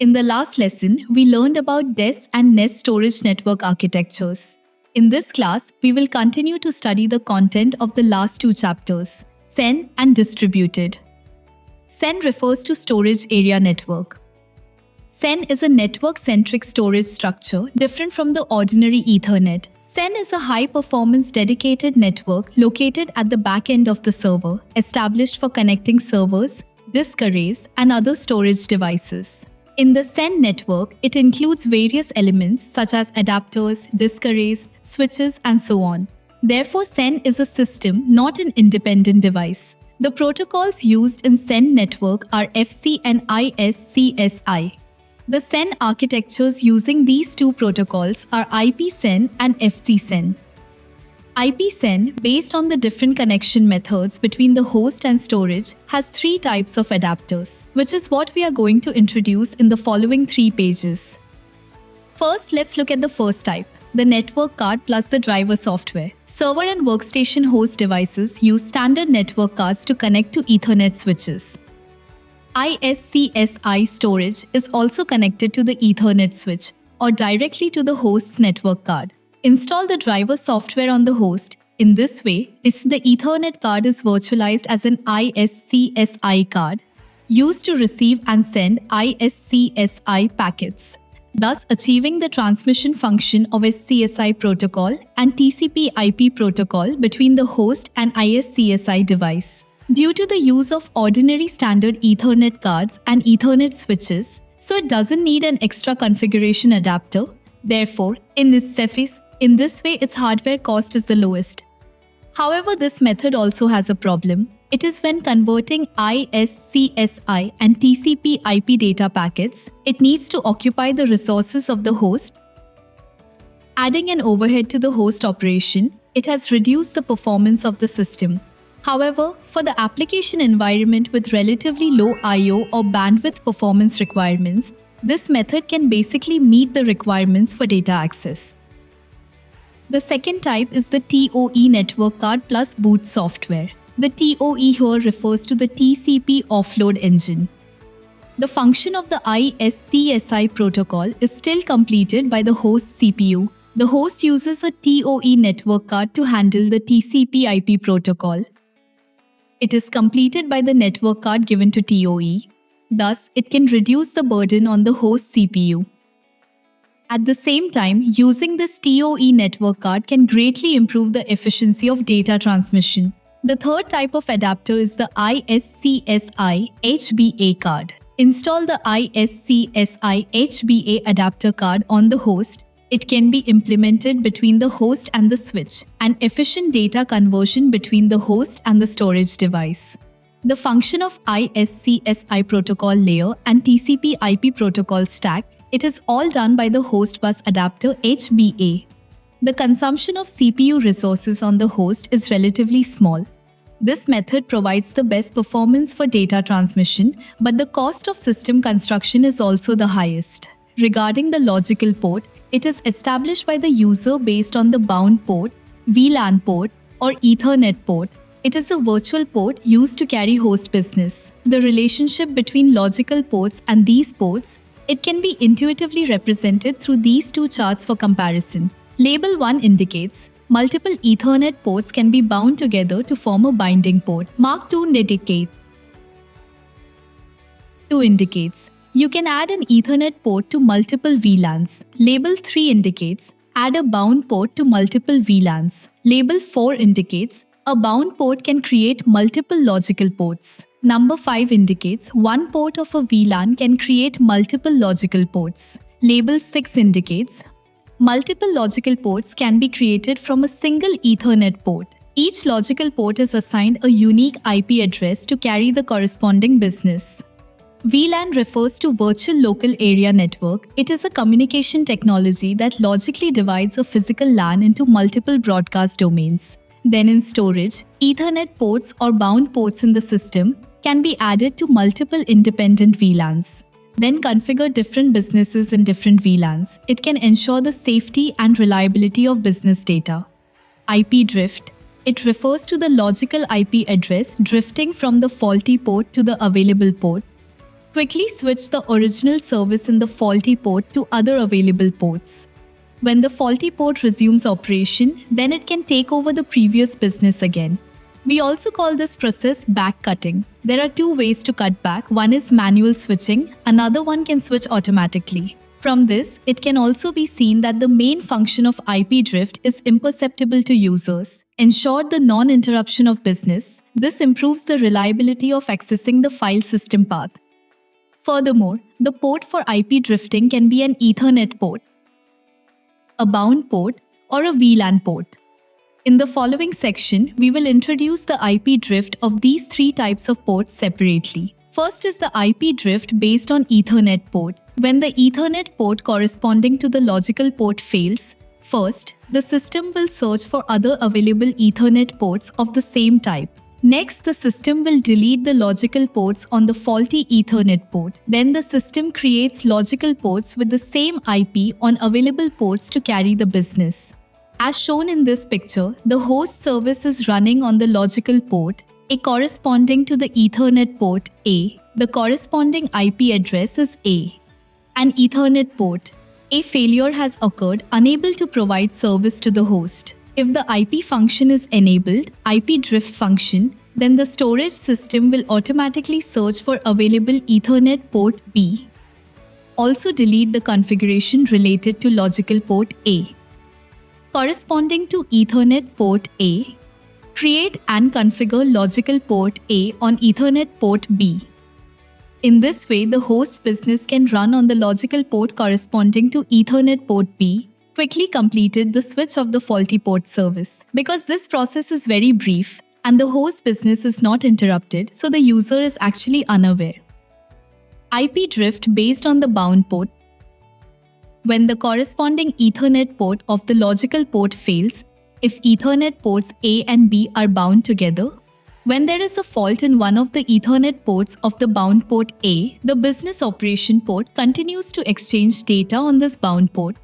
In the last lesson, we learned about DES and NES storage network architectures. In this class, we will continue to study the content of the last two chapters, SEN and distributed. SEN refers to storage area network. SEN is a network-centric storage structure different from the ordinary Ethernet. SEN is a high-performance dedicated network located at the back end of the server, established for connecting servers, disk arrays, and other storage devices. In the SEN network, it includes various elements such as adapters, disk arrays, switches, and so on. Therefore, SEN is a system, not an independent device. The protocols used in SEN network are FC and ISCSI. The SEN architectures using these two protocols are IP-SEN and FC-SEN. IP-SEN, based on the different connection methods between the host and storage, has three types of adapters, which is what we are going to introduce in the following 3 pages. First, let's look at the first type, the network card plus the driver software. Server and workstation host devices use standard network cards to connect to Ethernet switches. ISCSI storage is also connected to the Ethernet switch or directly to the host's network card. Install the driver software on the host. In this way, the Ethernet card is virtualized as an ISCSI card, used to receive and send ISCSI packets, thus achieving the transmission function of SCSI protocol and TCP/IP protocol between the host and ISCSI device. Due to the use of ordinary standard Ethernet cards and Ethernet switches, so it doesn't need an extra configuration adapter. Therefore, in this way, its hardware cost is the lowest. However, this method also has a problem. It is when converting ISCSI and TCP/IP data packets, it needs to occupy the resources of the host. Adding an overhead to the host operation, it has reduced the performance of the system. However, for the application environment with relatively low I/O or bandwidth performance requirements, this method can basically meet the requirements for data access. The second type is the TOE network card plus boot software. The TOE here refers to the TCP offload engine. The function of the ISCSI protocol is still completed by the host CPU. The host uses a TOE network card to handle the TCP/IP protocol. It is completed by the network card given to TOE. Thus, it can reduce the burden on the host CPU. At the same time, using this TOE network card can greatly improve the efficiency of data transmission. The third type of adapter is the ISCSI HBA card. Install the ISCSI HBA adapter card on the host. It can be implemented between the host and the switch, and efficient data conversion between the host and the storage device. The function of ISCSI protocol layer and TCP/IP protocol stack, it is all done by the host bus adapter HBA. The consumption of CPU resources on the host is relatively small. This method provides the best performance for data transmission, but the cost of system construction is also the highest. Regarding the logical port, it is established by the user based on the bound port, VLAN port, or Ethernet port. It is a virtual port used to carry host business. The relationship between logical ports and these ports, it can be intuitively represented through these two charts for comparison. Label 1 indicates multiple Ethernet ports can be bound together to form a binding port. Mark 2 indicates you can add an Ethernet port to multiple VLANs. Label 3 indicates add a bound port to multiple VLANs. Label 4 indicates a bound port can create multiple logical ports. Number 5 indicates one port of a VLAN can create multiple logical ports. Label 6 indicates multiple logical ports can be created from a single Ethernet port. Each logical port is assigned a unique IP address to carry the corresponding business. VLAN refers to Virtual Local Area Network. It is a communication technology that logically divides a physical LAN into multiple broadcast domains. Then in storage, Ethernet ports or bound ports in the system can be added to multiple independent VLANs. Then configure different businesses in different VLANs. It can ensure the safety and reliability of business data. IP drift. It refers to the logical IP address drifting from the faulty port to the available port. Quickly switch the original service in the faulty port to other available ports. When the faulty port resumes operation, then it can take over the previous business again. We also call this process back cutting. There are two ways to cut back. One is manual switching, another one can switch automatically. From this, it can also be seen that the main function of IP drift is imperceptible to users. Ensure the non-interruption of business. This improves the reliability of accessing the file system path. Furthermore, the port for IP drifting can be an Ethernet port, a bound port, or a VLAN port. In the following section, we will introduce the IP drift of these three types of ports separately. First is the IP drift based on Ethernet port. When the Ethernet port corresponding to the logical port fails, first, the system will search for other available Ethernet ports of the same type. Next, the system will delete the logical ports on the faulty Ethernet port. Then the system creates logical ports with the same IP on available ports to carry the business. As shown in this picture, the host service is running on the logical port A corresponding to the Ethernet port A. The corresponding IP address is A. An Ethernet port A failure has occurred, unable to provide service to the host. If the IP function is enabled, IP drift function, then the storage system will automatically search for available Ethernet port B. Also delete the configuration related to logical port A. Corresponding to Ethernet port A, create and configure logical port A on Ethernet port B. In this way, the host's business can run on the logical port corresponding to Ethernet port B. Quickly completed the switch of the faulty port service. Because this process is very brief and the host business is not interrupted, so the user is actually unaware. IP drift based on the bound port. When the corresponding Ethernet port of the logical port fails, if Ethernet ports A and B are bound together, when there is a fault in one of the Ethernet ports of the bound port A, the business operation port continues to exchange data on this bound port.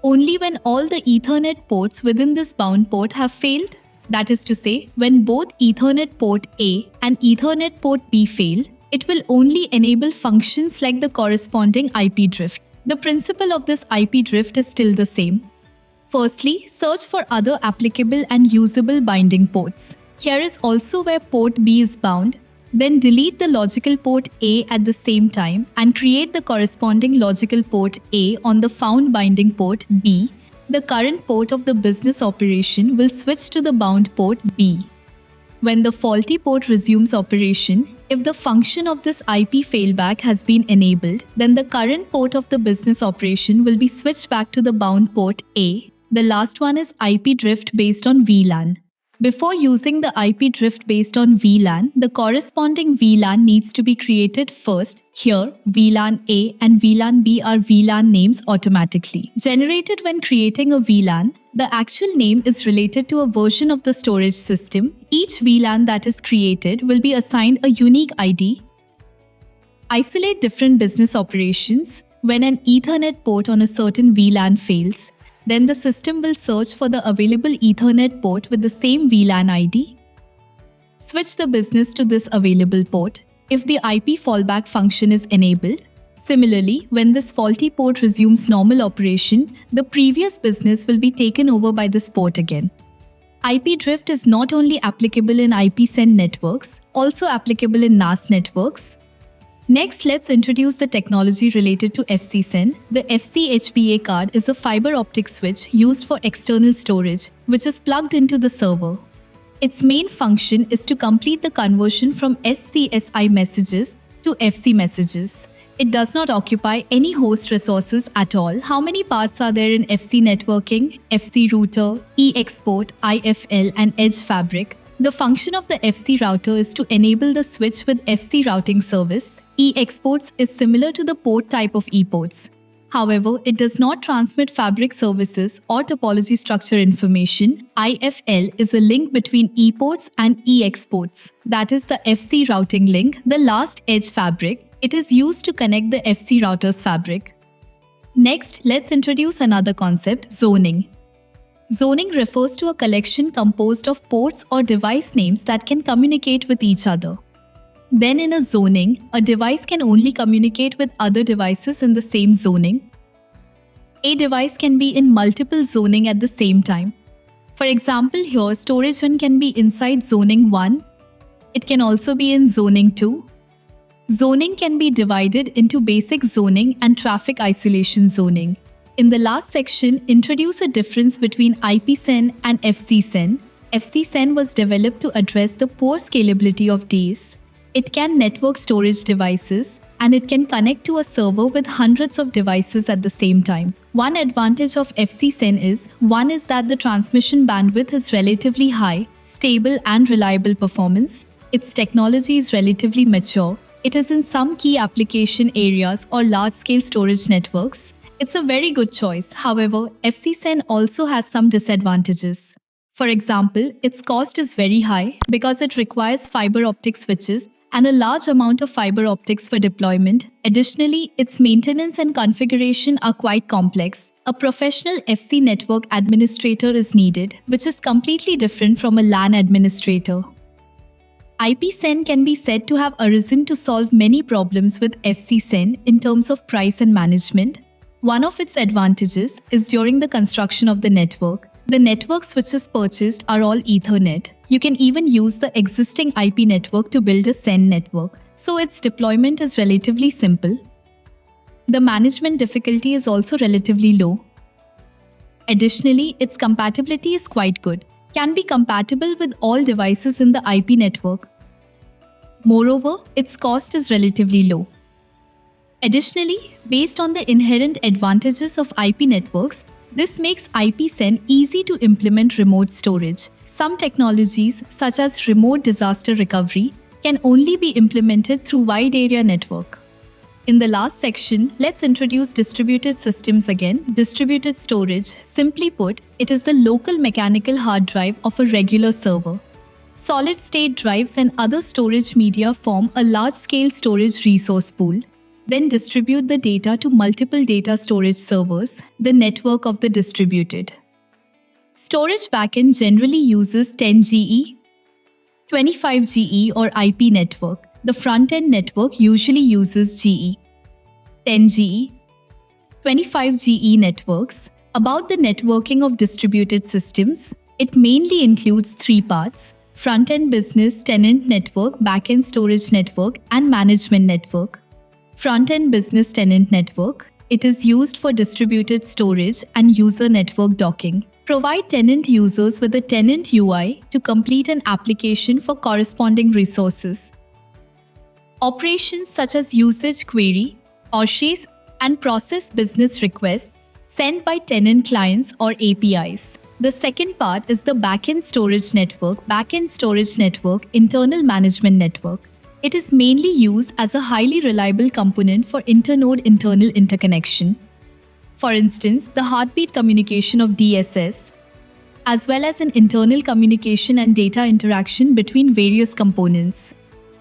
Only when all the Ethernet ports within this bound port have failed, that is to say, when both Ethernet port A and Ethernet port B fail, it will only enable functions like the corresponding IP drift. The principle of this IP drift is still the same. Firstly, search for other applicable and usable binding ports. Here is also where port B is bound. Then delete the logical port A at the same time and create the corresponding logical port A on the found binding port B. The current port of the business operation will switch to the bound port B. When the faulty port resumes operation, if the function of this IP failback has been enabled, then the current port of the business operation will be switched back to the bound port A. The last one is IP drift based on VLAN. Before using the IP drift based on VLAN, the corresponding VLAN needs to be created first. Here, VLAN A and VLAN B are VLAN names automatically generated when creating a VLAN. The actual name is related to a version of the storage system. Each VLAN that is created will be assigned a unique ID. Isolate different business operations. When an Ethernet port on a certain VLAN fails, then the system will search for the available Ethernet port with the same VLAN ID. Switch the business to this available port if the IP fallback function is enabled. Similarly, when this faulty port resumes normal operation, the previous business will be taken over by this port again. IP drift is not only applicable in IPsend networks, also applicable in NAS networks. Next, let's introduce the technology related to FCSend. The FCHBA card is a fiber optic switch used for external storage, which is plugged into the server. Its main function is to complete the conversion from SCSI messages to FC messages. It does not occupy any host resources at all. How many parts are there in FC networking, FC router, eXport, IFL, and Edge Fabric? The function of the FC router is to enable the switch with FC routing service. eXports is similar to the port type of ePorts. However, it does not transmit fabric services or topology structure information. IFL is a link between ePorts and eXports. That is the FC routing link, the last edge fabric. It is used to connect the FC router's fabric. Next, let's introduce another concept, zoning. Zoning refers to a collection composed of ports or device names that can communicate with each other. Then in a zoning, a device can only communicate with other devices in the same zoning. A device can be in multiple zoning at the same time. For example, here storage 1 can be inside zoning 1. It can also be in zoning 2. Zoning can be divided into basic zoning and traffic isolation zoning. In the last section, introduce a difference between IPsec and FCsec. FCsec was developed to address the poor scalability of DAS. It can network storage devices, and it can connect to a server with hundreds of devices at the same time. One advantage of FCsec is that the transmission bandwidth is relatively high, stable and reliable performance. Its technology is relatively mature. It is in some key application areas or large-scale storage networks. It's a very good choice. However, FCsec also has some disadvantages. For example, its cost is very high because it requires fiber optic switches and a large amount of fiber optics for deployment. Additionally, its maintenance and configuration are quite complex. A professional FC network administrator is needed, which is completely different from a LAN administrator. IPsec can be said to have arisen to solve many problems with FCsec in terms of price and management. One of its advantages is during the construction of the network. The network switches purchased are all Ethernet. You can even use the existing IP network to build a SEN network, so its deployment is relatively simple. The management difficulty is also relatively low. Additionally, its compatibility is quite good, can be compatible with all devices in the IP network. Moreover, its cost is relatively low. Additionally, based on the inherent advantages of IP networks, this makes IPsec easy to implement remote storage. Some technologies, such as remote disaster recovery, can only be implemented through wide area network. In the last section, let's introduce distributed systems again. Distributed storage, simply put, it is the local mechanical hard drive of a regular server. Solid-state drives and other storage media form a large-scale storage resource pool. Then distribute the data to multiple data storage servers, the network of the distributed. Storage backend generally uses 10GE, 25GE or IP network. The front-end network usually uses GE, 10GE, 25GE networks. About the networking of distributed systems, it mainly includes three parts: front-end business tenant network, back-end storage network, and management network. Front-end business tenant network. It is used for distributed storage and user network docking. Provide tenant users with a tenant UI to complete an application for corresponding resources. Operations such as usage query, OSHAs, and process business requests sent by tenant clients or APIs. The second part is the backend storage network. Backend storage network, internal management network. It is mainly used as a highly reliable component for internode internal interconnection. For instance, the heartbeat communication of DSS, as well as an internal communication and data interaction between various components.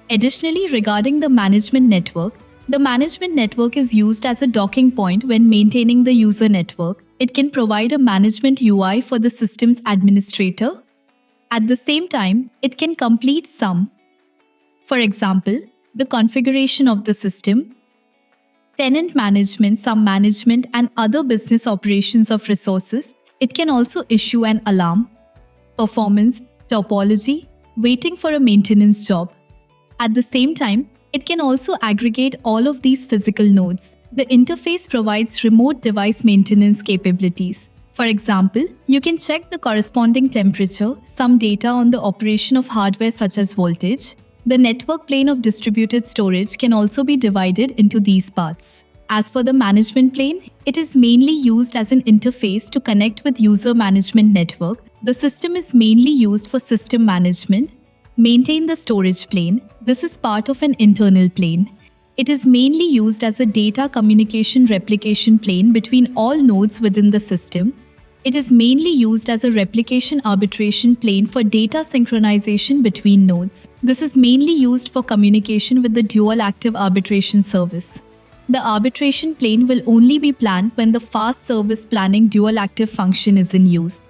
Additionally, regarding the management network is used as a docking point when maintaining the user network. It can provide a management UI for the system's administrator. At the same time, it can complete some. For example, the configuration of the system, tenant management, some management, and other business operations of resources. It can also issue an alarm, performance, topology, waiting for a maintenance job. At the same time, it can also aggregate all of these physical nodes. The interface provides remote device maintenance capabilities. For example, you can check the corresponding temperature, some data on the operation of hardware such as voltage. The network plane of distributed storage can also be divided into these parts. As for the management plane, it is mainly used as an interface to connect with user management network. The system is mainly used for system management. Maintain the storage plane. This is part of an internal plane. It is mainly used as a data communication replication plane between all nodes within the system. It is mainly used as a replication arbitration plane for data synchronization between nodes. This is mainly used for communication with the dual active arbitration service. The arbitration plane will only be planned when the fast service planning dual active function is in use.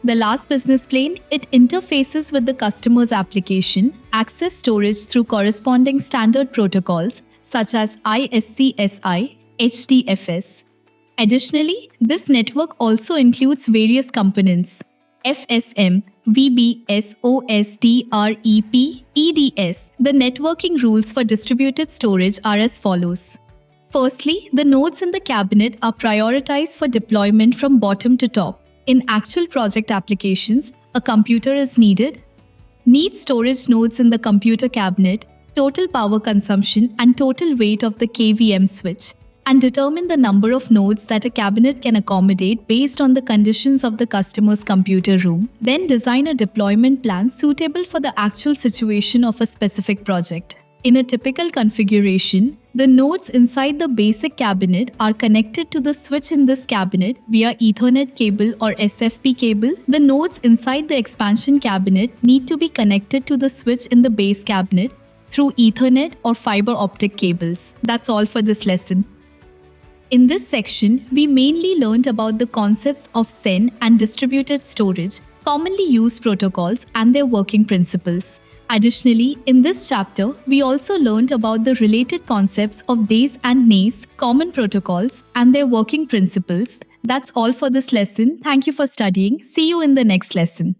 The last business plane, it interfaces with the customer's application, access storage through corresponding standard protocols such as ISCSI, HDFS. Additionally, this network also includes various components: FSM, VBS, OSDREP, EDS. The networking rules for distributed storage are as follows. Firstly, the nodes in the cabinet are prioritized for deployment from bottom to top. In actual project applications, a computer is needed. Need storage nodes in the computer cabinet, total power consumption and total weight of the KVM switch, and determine the number of nodes that a cabinet can accommodate based on the conditions of the customer's computer room. Then design a deployment plan suitable for the actual situation of a specific project. In a typical configuration, the nodes inside the basic cabinet are connected to the switch in this cabinet via Ethernet cable or SFP cable. The nodes inside the expansion cabinet need to be connected to the switch in the base cabinet through Ethernet or fiber optic cables. That's all for this lesson. In this section, we mainly learned about the concepts of SEN and distributed storage, commonly used protocols, and their working principles. Additionally, in this chapter, we also learned about the related concepts of DAIS and NAIS, common protocols, and their working principles. That's all for this lesson. Thank you for studying. See you in the next lesson.